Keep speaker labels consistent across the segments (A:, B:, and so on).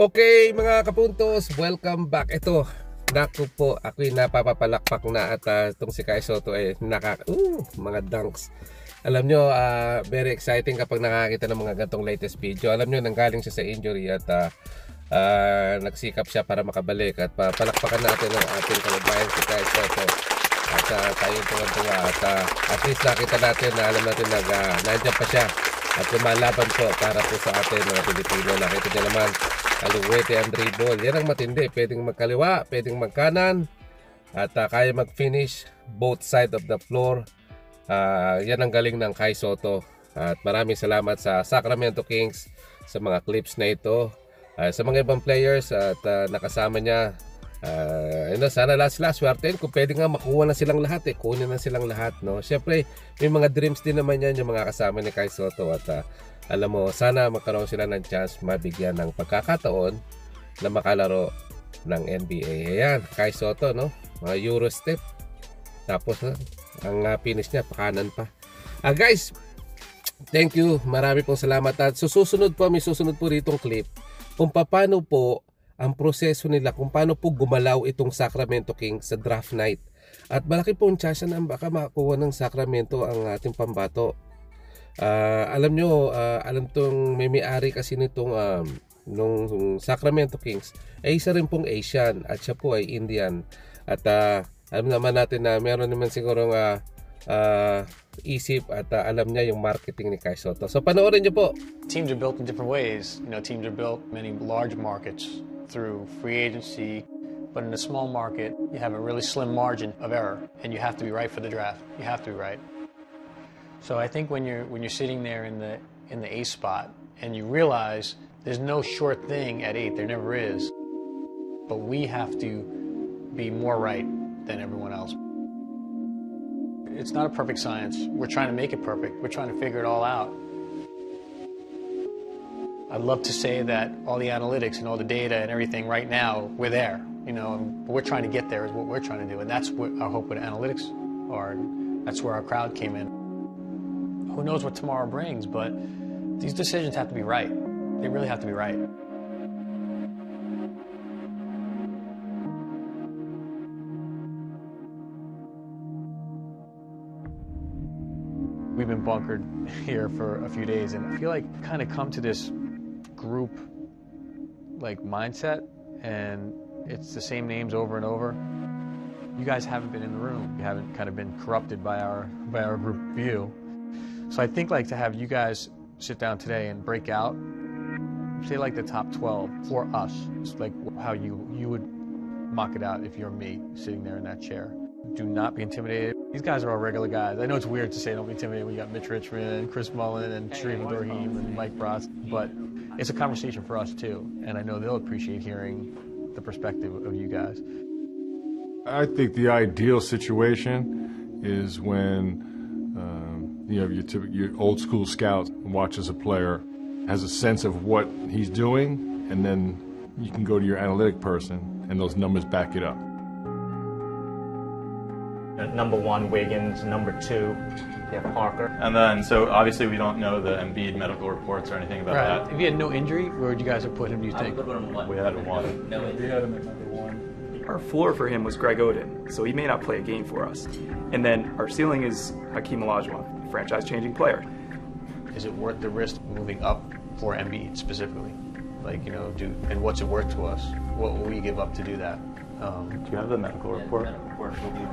A: Okay mga kapuntos, welcome back. Ito, naku po, ako'y napapapalakpak na at itong si Kai Sotto ay mga dunks. Alam nyo, very exciting kapag nakakita ng mga gantong latest video. Alam nyo, nanggaling siya sa injury at nagsikap siya para makabalik. At palakpakan natin ang ating kababayan si Kai Sotto. At tayong tuwa-tuwa at least nakita natin na alam natin na nandiyan pa siya. At lumalaban po para po sa atin mga Pilipino. Nakita niya naman, aluwete ang dribble. Yan ang matindi. Pwedeng magkaliwa, pwedeng magkanan. At kaya mag-finish both side of the floor. Yan ang galing ng Kai Sotto. At maraming salamat sa Sacramento Kings sa mga clips na ito. Sa mga ibang players at nakasama niya. Sana last swerte kung pwede nga makuha na silang lahat kunin na silang lahat, no? Siyempre may mga dreams din naman yan yung mga kasama ni Kai Sotto at alam mo, sana magkaroon sila ng chance mabigyan ng pagkakataon na makalaro ng NBA. Ayan, Kai Sotto, no? Mga Euro step. Tapos ang finish niya pakanan pa. Guys, thank you. Marami pong salamat at susunod po, may susunod po ritong clip kung paano po ang proseso nila, kung paano po gumalaw itong Sacramento Kings sa draft night. At malaki pong chance na baka makakuha ng Sacramento ang ating pambato. Alam nyo, alam tong may-ari kasi nitong nung Sacramento Kings ay isa rin pong Asian at siya po ay Indian. At alam naman natin na meron naman sigurong isip at alam niya yung marketing ni Kai Sotto. So panoorin niyo po.
B: Teams are built in different ways. You know, teams are built many large markets through free agency, but in a small market, you have a really slim margin of error, and you have to be right for the draft. You have to be right. So I think when you're sitting there in the A spot and you realize there's no sure thing at 8, there never is, but we have to be more right than everyone else. It's not a perfect science. We're trying to make it perfect. We're trying to figure it all out. I'd love to say that all the analytics and all the data and everything right now, we're there, you know, and we're trying to get there is what we're trying to do. And that's what our hope with analytics are. That's where our crowd came in. Who knows what tomorrow brings, but these decisions have to be right. They really have to be right. We've been bunkered here for a few days, and I feel like kind of come to this group like mindset, and it's the same names over and over. You guys haven't been in the room. You haven't kind of been corrupted by our group view. So I think like to have you guys sit down today and break out, say like the top 12 for us. It's like how you would mock it out if you're me sitting there in that chair. Do not be intimidated. These guys are all regular guys. I know it's weird to say don't be intimidated. We got Mitch Richmond, Chris Mullin, and Sharif Dorheem, and Mike Bratz, but it's a conversation for us too, and I know they'll appreciate hearing the perspective of you guys.
C: I think the ideal situation is when you know your old school scout watches a player, has a sense of what he's doing, and then you can go to your analytic person, and those numbers back it up.
D: Number 1, Wiggins. Number 2, yeah, Parker.
E: And then, so obviously we don't know the Embiid medical reports or anything about that.
B: If he had no injury, where would you guys have put him, do you think?
E: We had 1.
F: No injury.
E: We had him at number 1.
F: Our floor for him was Greg Oden, so he may not play a game for us. And then our ceiling is Hakeem Olajuwon, franchise-changing player.
B: Is it worth the risk moving up for Embiid specifically? Like, you know, and what's it worth to us? What will we give up to do that?
E: Do you have the medical report?
F: The medical report will be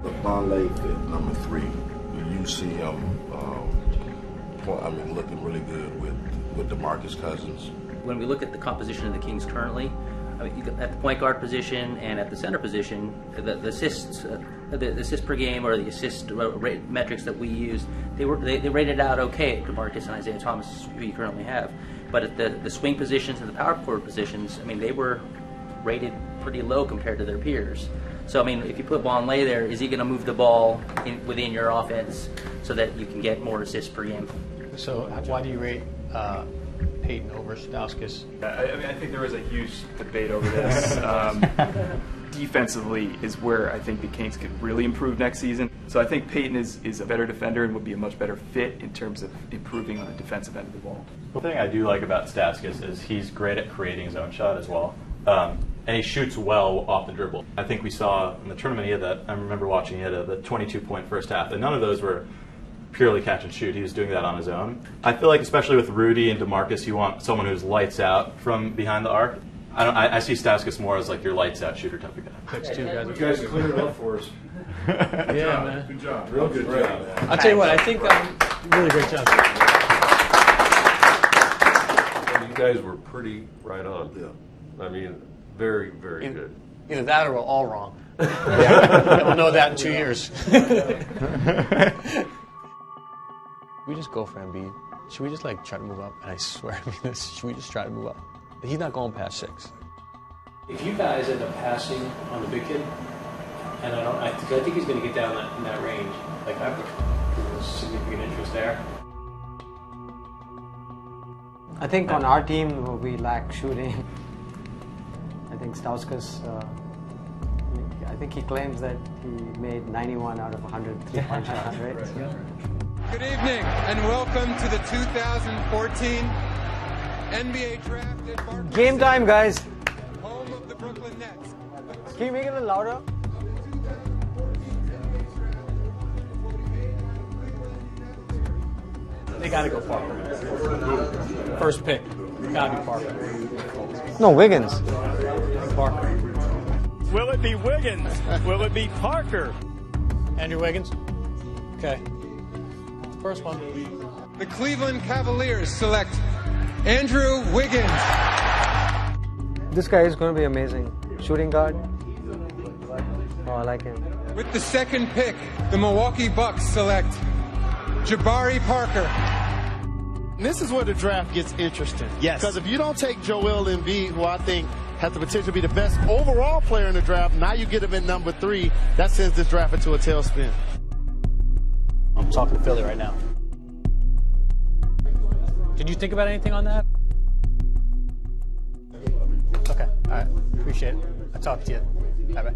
G: The Bonley at number 3, do you see him looking really good with DeMarcus Cousins?
H: When we look at the composition of the Kings currently, I mean, at the point guard position and at the center position, the assists, the assist per game or the assist metrics that we use, they rated out okay to DeMarcus and Isaiah Thomas, who you currently have. But at the swing positions and the power forward positions, I mean, they were rated pretty low compared to their peers. So, I mean, if you put Vonleh there, is he going to move the ball within your offense so that you can get more assists per game?
B: So why do you rate Peyton over Stauskas.
F: I think there was a huge debate over this. Defensively is where I think the Kings could really improve next season. So I think Peyton is a better defender and would be a much better fit in terms of improving on the defensive end of the ball.
E: The thing I do like about Stauskas is he's great at creating his own shot as well. And he shoots well off the dribble. I think we saw in the tournament he had that, I remember watching, he had the 22-point first half, and none of those were purely catch and shoot. He was doing that on his own. I feel like especially with Rudy and DeMarcus, you want someone who's lights out from behind the arc. I see Stauskas more as like your lights out shooter type of guy.
B: Picks two guys.
C: You guys cleared it up for us.
B: Yeah, man.
C: Good job. Real good job.
B: I'll tell you what, I think really great job.
I: You guys were pretty right on. Yeah. I mean, very, very good.
B: Either that or we're all wrong. Yeah. We'll know that in 2 years. We just go for Embiid. Should we just like try to move up? And I swear, I mean this. Should we just try to move up? He's not going past 6.
J: If you guys end up passing on the big kid, and I think he's going to get down in that range. Like there's significant interest there.
K: I think on our team we lack shooting. I think Stauskas, I think he claims that he made 91 out of 100 3-point shots, right?
L: Good evening and welcome to the 2014 NBA Draft at Barclays
K: Game time, guys.
L: Home of the Brooklyn Nets.
K: Can you make it a little louder?
B: They got to go Parker. First pick. Got to be Parker.
K: No, Wiggins.
B: Parker.
M: Will it be Wiggins? Will it be Parker?
B: Andrew Wiggins. Okay. First one.
L: The Cleveland Cavaliers select Andrew Wiggins.
K: This guy is going to be amazing. Shooting guard. Oh, I like him.
L: With the second pick, the Milwaukee Bucks select Jabari Parker.
M: And this is where the draft gets interesting. Yes. Because if you don't take Joel Embid, who I think has the potential to be the best overall player in the draft, now you get him in number 3. That sends this draft into a tailspin.
B: I'm talking to Philly right now. Did you think about anything on that? Okay. All right. Appreciate it. I'll talk to you. Bye-bye.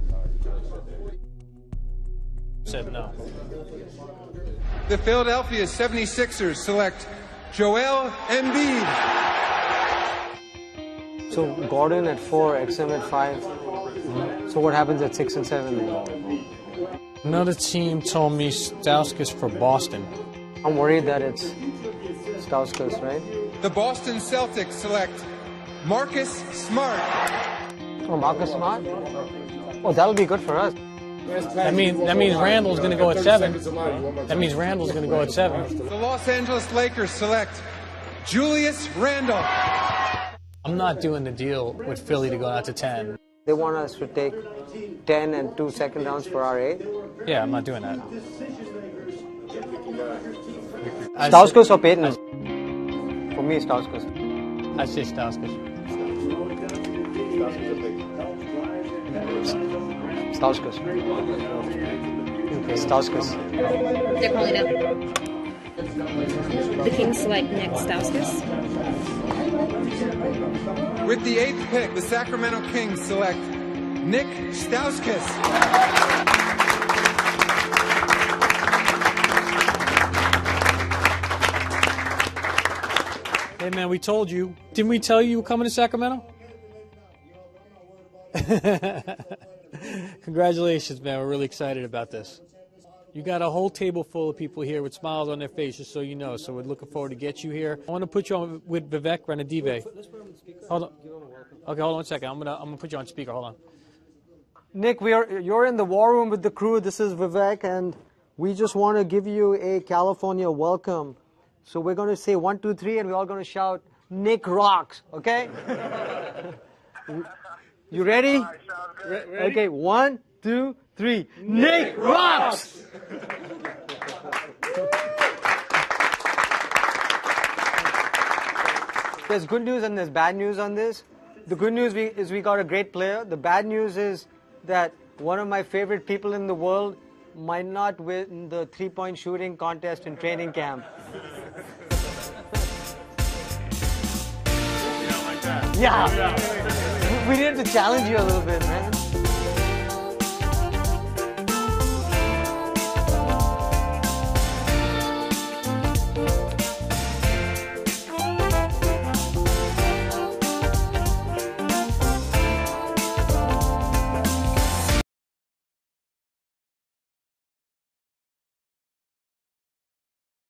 B: Said no.
L: The Philadelphia 76ers select Joel Embid.
K: So Gordon at 4, XM at 5. So what happens at 6 and 7 then?
B: Another team told me Stauskas for Boston.
K: I'm worried that it's Stauskas, right?
L: The Boston Celtics select Marcus Smart.
K: Oh, Marcus Smart? Oh, that'll be good for us.
B: That means Randall's going to go at 7. That means Randall's going to go at 7.
L: The Los Angeles Lakers select Julius Randle.
B: I'm not doing the deal with Philly to go out to 10.
K: They want us to take 10 and 2 second rounds for our 8.
B: Yeah, I'm not doing that.
K: Stauskas or Peyton? For me, Stauskas.
B: I say Stauskas.
K: Stauskas. Okay, Stauskas.
N: They're calling up. The Kings select Nick Stauskas.
L: With the 8th pick, the Sacramento Kings select Nick Stauskas.
B: Hey, man, we told you. Didn't we tell you were coming to Sacramento? Congratulations, man. We're really excited about this. You got a whole table full of people here with smiles on their faces, so you know. So we're looking forward to get you here. I want to put you on with Vivek Ranadive. Hold on. Okay, hold on 1 second. I'm gonna put you on speaker. Hold on.
K: Nick, you're in the war room with the crew. This is Vivek, and we just want to give you a California welcome. So we're going to say 1, 2, 3, and we're all going to shout, "Nick rocks!" Okay? You ready? Okay, 1, 2, 3. Nick rocks! There's good news and there's bad news on this. The good news is we got a great player. The bad news is that one of my favorite people in the world might not win the 3-point shooting contest in training camp. Yeah. We needed to challenge you a little bit, man.